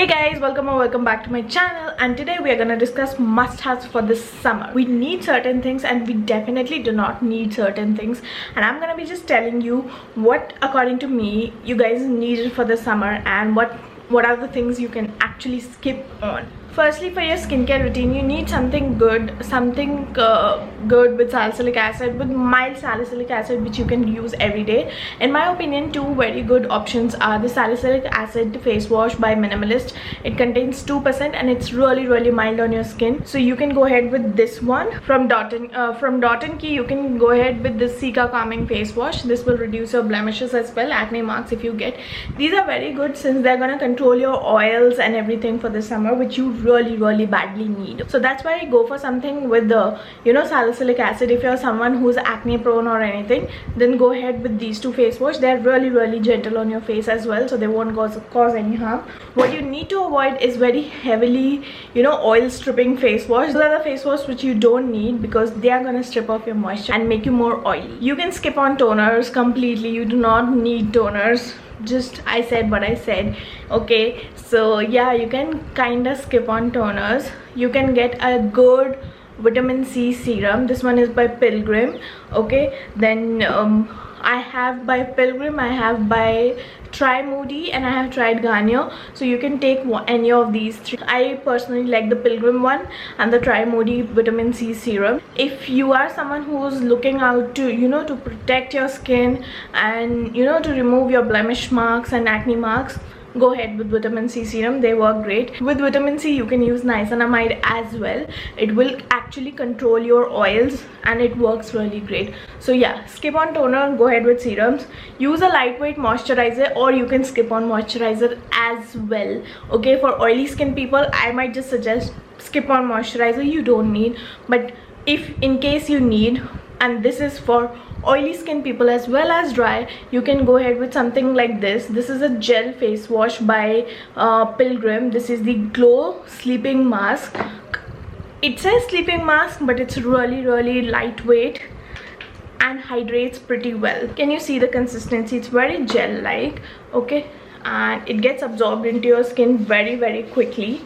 Hey guys, welcome or welcome back to my channel, and today we are gonna discuss must-haves for this summer. We need certain things and we definitely do not need certain things, and I'm gonna be just telling you what according to me you guys need for the summer and what are the things you can actually skip on. Firstly, for your skincare routine, you need something good, good with salicylic acid, with mild salicylic acid, which you can use every day. In my opinion, two very good options are the salicylic acid face wash by Minimalist. It contains 2% and it's really mild on your skin. So you can go ahead with this one from Dot & Key. You can go ahead with this Cica calming face wash. This will reduce your blemishes as well, acne marks if you get. These are very good since they're gonna control your oils and everything for the summer, which you really badly need. So that's why I go for something with the salicylic acid. If you're someone who's acne prone or anything, then go ahead with these two face wash. They're really gentle on your face as well, so they won't cause any harm. What you need to avoid is very heavily oil stripping face wash. Those are the face wash which you don't need because they are gonna strip off your moisture and make you more oily. You can skip on toners completely. You do not need toners. Just I said what I said, okay? So yeah, you can kind of skip on toners. You can get a good vitamin C serum. This one is by Pilgrim, okay? Then I have by Pilgrim, I have by Try Moody, and I have tried Garnier. So you can take any of these three. I personally like the Pilgrim one and the Try Moody vitamin C serum. If you are someone who's looking out to to protect your skin and to remove your blemish marks and acne marks, go ahead with vitamin C serum. They work great. With vitamin C you can use niacinamide as well. It will actually control your oils and it works really great. So yeah, skip on toner, go ahead with serums. Use a lightweight moisturizer, or you can skip on moisturizer as well, okay? For oily skin people, I might just suggest skip on moisturizer. You don't need, but if in case you need, and this is for oily skin people as well as dry, you can go ahead with something like this. This is a gel face wash by Pilgrim. This is the Glow Sleeping Mask. It says sleeping mask, but it's really lightweight and hydrates pretty well. Can you see the consistency? It's very gel like, okay? And it gets absorbed into your skin very quickly,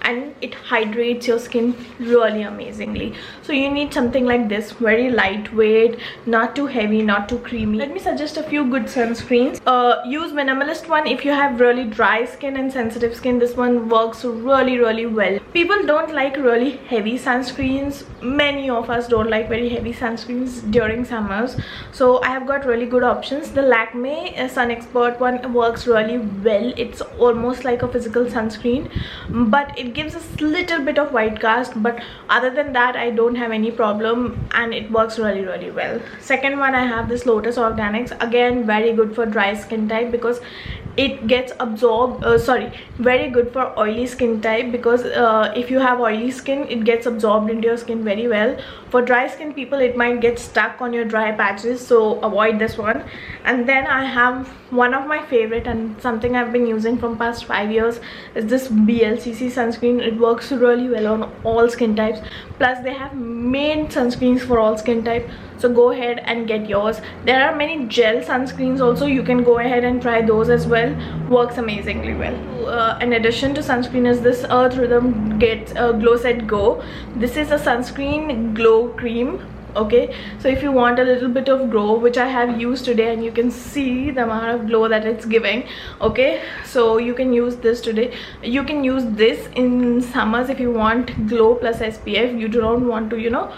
and it hydrates your skin really amazingly. So you need something like this, very lightweight, not too heavy, not too creamy. Let me suggest a few good sunscreens. Use Minimalist one if you have really dry skin and sensitive skin. This one works really well. People don't like really heavy sunscreens. Many of us don't like very heavy sunscreens during summers, so I have got really good options. The Lakme Sun Expert one works really well. It's almost like a physical sunscreen, but it gives a little bit of white cast, but other than that I don't have any problem, and it works really well. Second one, I have this Lotus Organics. Again, very good for dry skin type because it gets absorbed, very good for oily skin type because if you have oily skin, it gets absorbed into your skin very well. For dry skin people, it might get stuck on your dry patches, so avoid this one. And then I have one of my favorite and something I've been using from past 5 years is this BLCC sunscreen. It works really well on all skin types, plus they have made sunscreens for all skin type, so go ahead and get yours. There are many gel sunscreens also. You can go ahead and try those as well. Works amazingly well. In addition to sunscreen is this Earth Rhythm Glow Set Go. This is a sunscreen glow cream, okay? So if you want a little bit of glow, which I have used today, and you can see the amount of glow that it's giving, okay? So you can use this today. You can use this in summers if you want glow plus SPF. You do not want to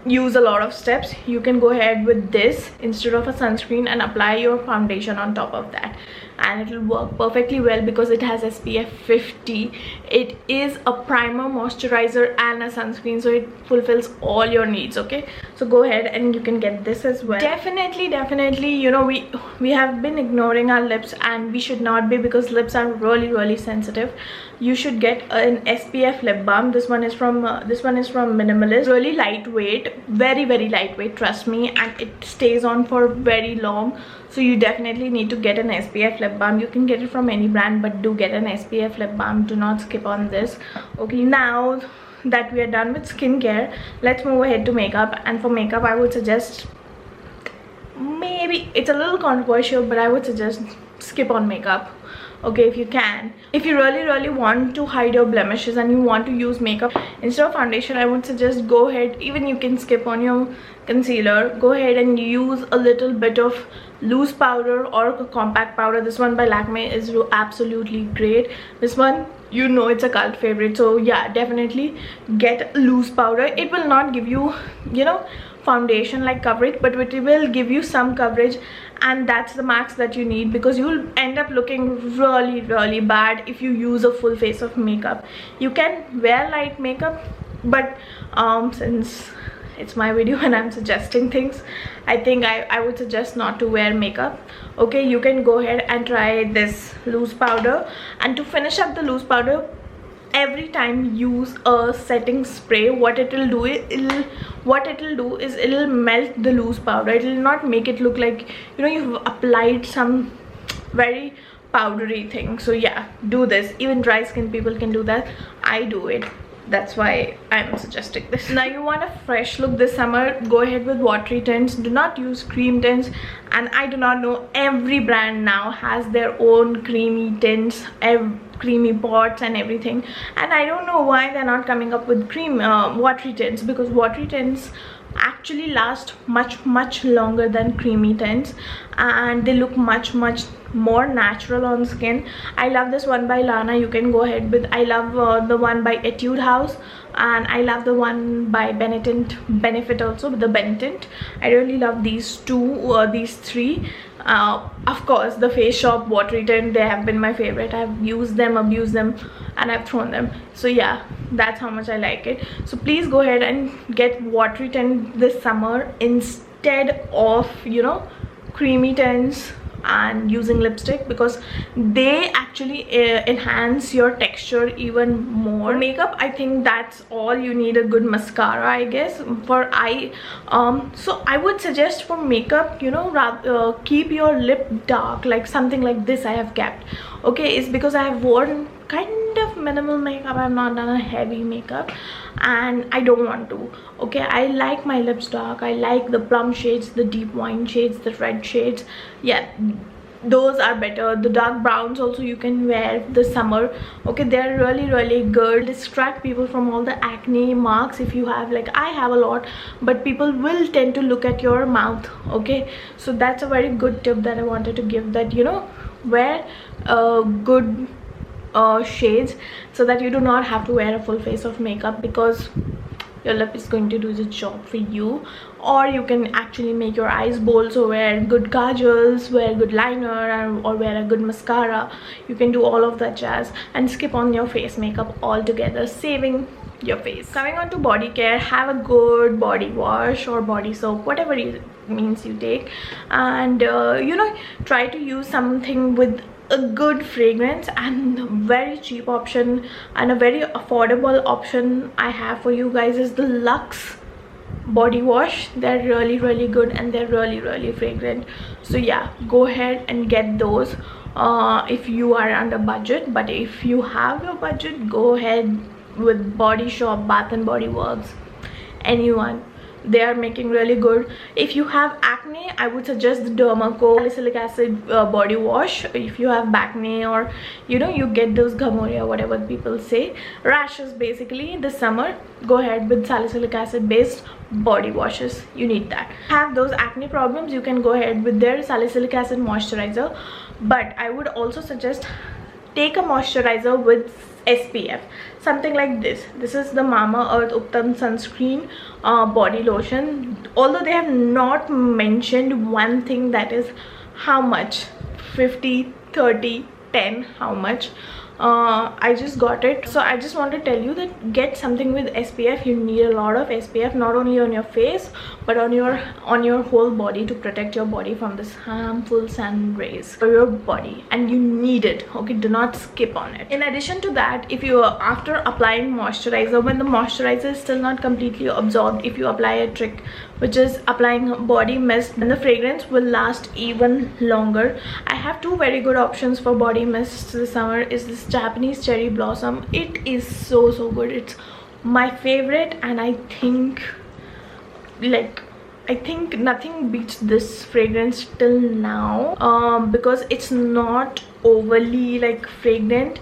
use a lot of steps. You can go ahead with this instead of a sunscreen and apply your foundation on top of that, and it will work perfectly well because it has SPF 50. It is a primer, moisturizer and a sunscreen, so it fulfills all your needs, okay? So go ahead and you can get this as well. Definitely we have been ignoring our lips, and we should not be, because lips are really sensitive. You should get an SPF lip balm. This one is from Minimalist. Really lightweight, very lightweight, trust me, and it stays on for very long. So you definitely need to get an SPF lip balm. You can get it from any brand, but do get an SPF lip balm. Do not skip on this, okay? Now that we are done with skincare, let's move ahead to makeup. And for makeup, I would suggest, maybe it's a little controversial, but I would suggest skip on makeup. okay, if you can. If you really want to hide your blemishes and you want to use makeup instead of foundation, I would suggest go ahead, even you can skip on your concealer, go ahead and use a little bit of loose powder or a compact powder. This one by Lakme is absolutely great. This one, you know, it's a cult favorite, so yeah, definitely get loose powder. It will not give you, you know, foundation like coverage, but it will give you some coverage, and that's the max that you need, because you'll end up looking really bad if you use a full face of makeup. You can wear light makeup, but since it's my video and I'm suggesting things, I think I would suggest not to wear makeup. Okay, you can go ahead and try this loose powder, and to finish up the loose powder, every time use a setting spray. What it will do is it'll melt the loose powder. It will not make it look like, you know, you've applied some very powdery thing. So yeah, do this. Even dry skin people can do that. I do it, that's why I'm suggesting this. Now you want a fresh look this summer, go ahead with watery tints. Do not use cream tints, and I do not know, every brand now has their own creamy tints, creamy pots and everything, and I don't know why they're not coming up with watery tints, because watery tints actually last much longer than creamy tints, and they look much more natural on skin. I love this one by Lana. You can go ahead with, I love the one by Etude House, and I love the one by Benefit also, with the Benetint. I really love these these three. Of course, the Face Shop watery tint, they have been my favorite. I've used them, abused them, and I've thrown them. So yeah, that's how much I like it. So please go ahead and get watery tint this summer instead of, you know, creamy tints and using lipstick, because they actually enhance your texture even more. For makeup, I think that's all you need. A good mascara, I guess, for eye. So I would suggest for makeup, you know, keep your lip dark, like something like this I have kept. Okay, it's because I have worn kind of minimal makeup. I have not done a heavy makeup, and I don't want to. Okay, I like my lips dark. I like the plum shades, the deep wine shades, the red shades. Yeah, those are better. The dark browns also you can wear this summer. Okay, they're really good. Distract people from all the acne marks if you have, like I have a lot, but people will tend to look at your mouth. Okay, so that's a very good tip that I wanted to give, that, you know, wear good shades so that you do not have to wear a full face of makeup, because your lip is going to do the job for you. Or you can actually make your eyes bold, so wear good kajals, wear good liner, or wear a good mascara. You can do all of that jazz and skip on your face makeup altogether, saving your face. Coming on to body care, have a good body wash or body soap, whatever it means you take, and you know, try to use something with a good fragrance. And a very cheap option and a very affordable option I have for you guys is the Lux body wash. They're really good, and they're really fragrant. So yeah, go ahead and get those if you are under budget. But if you have your budget, go ahead with Body Shop, Bath and Body Works, anyone. They are making really good. If you have acne, I would suggest the Dermaco salicylic acid body wash. If you have acne, or you know, you get those gamoria, whatever people say, rashes basically this summer, go ahead with salicylic acid based body washes. You need that. Have those acne problems, you can go ahead with their salicylic acid moisturizer. But I would also suggest take a moisturizer with SPF, something like this. This is the Mamaearth Uttam sunscreen body lotion. Although they have not mentioned one thing, that is how much, 50, 30, 10, how much. I just got it, so I just want to tell you that get something with SPF. You need a lot of SPF, not only on your face but on your whole body, to protect your body from this harmful sun rays for your body, and you need it. Okay, do not skip on it. In addition to that, if you are after applying moisturizer, when the moisturizer is still not completely absorbed, if you apply a trick, which is applying body mist, and the fragrance will last even longer. I have two very good options for body mist this summer. Is this Japanese Cherry Blossom. It is so good. It's my favorite, and I think nothing beats this fragrance till now, because it's not overly like fragrant,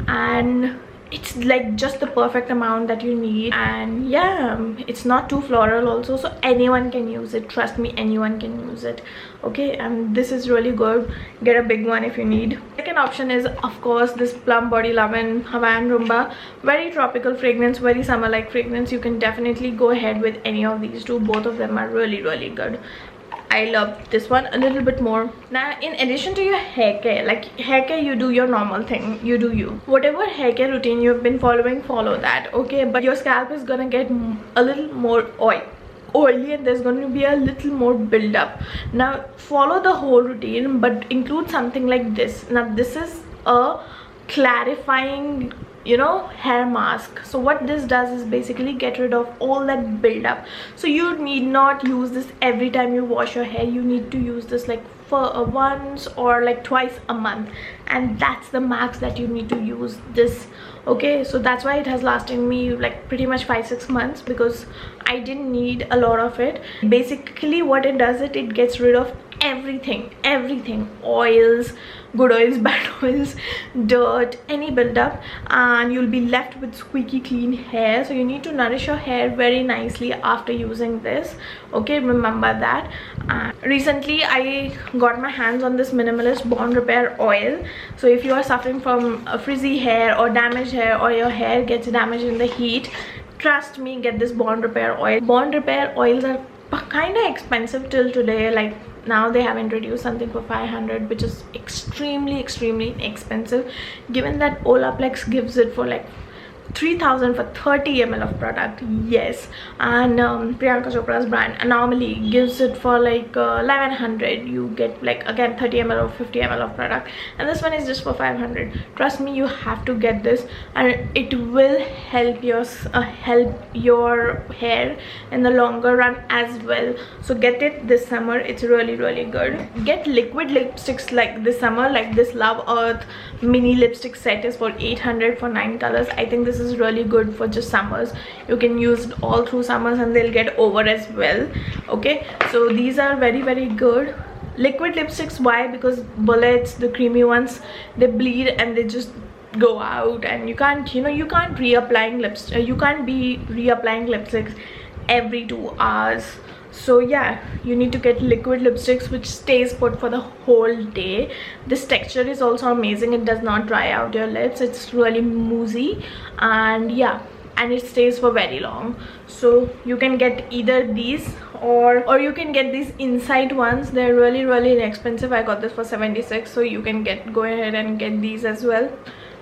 and it's like just the perfect amount that you need. And yeah, it's not too floral also, so anyone can use it. Trust me, anyone can use it. Okay, and this is really good. Get a big one if you need. Second option is of course this Plum Body Lovin' Hawaiian Rumba. Very tropical fragrance, very summer like fragrance. You can definitely go ahead with any of these two. Both of them are really good. I love this one a little bit more. Now, in addition to your hair care, like hair care, you do your normal thing, you do you. Whatever hair care routine you've been following, follow that, okay? But your scalp is gonna get a little more oily, and there's going to be a little more build up. Now, follow the whole routine, but include something like this. Now, this is a clarifying, you know, hair mask. So what this does is basically get rid of all that build up. So you need not use this every time you wash your hair. You need to use this like for once or like twice a month, and that's the max that you need to use this. Okay, so that's why it has lasted me like pretty much 5-6 months, because I didn't need a lot of it. Basically what it does, it gets rid of everything, oils, good oils, bad oils, dirt, any buildup, and you'll be left with squeaky clean hair. So you need to nourish your hair very nicely after using this. Okay, remember that. Recently I got my hands on this Minimalist Bond Repair oil. So if you are suffering from a frizzy hair or damaged hair, or your hair gets damaged in the heat, trust me, get this Bond Repair oil. Bond Repair oils are kind of expensive till today. Like now they have introduced something for 500, which is extremely expensive, given that Olaplex gives it for like 3,000 for 30 ml of product. Yes, and Priyanka Chopra's brand normally gives it for like 1100. You get like again 30 ml or 50 ml of product, and this one is just for 500. Trust me, you have to get this, and it will help your hair in the longer run as well. So get it this summer. It's really good. Get liquid lipsticks like this summer, like this Love Earth mini lipstick set is for 800 for 9 colors. I think this is really good for just summers. You can use it all through summers and they'll get over as well. Okay, so these are very good liquid lipsticks. Why? Because bullets, the creamy ones, they bleed and they just go out, and you can't, you know, you can't reapplying lipstick, you can't be reapplying lipsticks every 2 hours. So yeah, you need to get liquid lipsticks which stays put for the whole day. This texture is also amazing. It does not dry out your lips. It's really moussey, and yeah, and it stays for very long. So you can get either these or you can get these Insight ones. They're really inexpensive. I got this for 76, so you can go ahead and get these as well.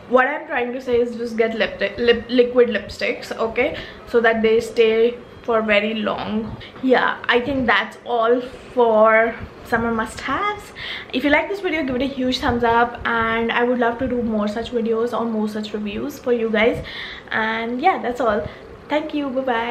What I'm trying to say is just get liquid lipsticks, okay, so that they stay for very long. Yeah, I think that's all for summer must-haves. If you like this video, give it a huge thumbs up, and I would love to do more such videos or more such reviews for you guys. And yeah, that's all. Thank you. Bye bye.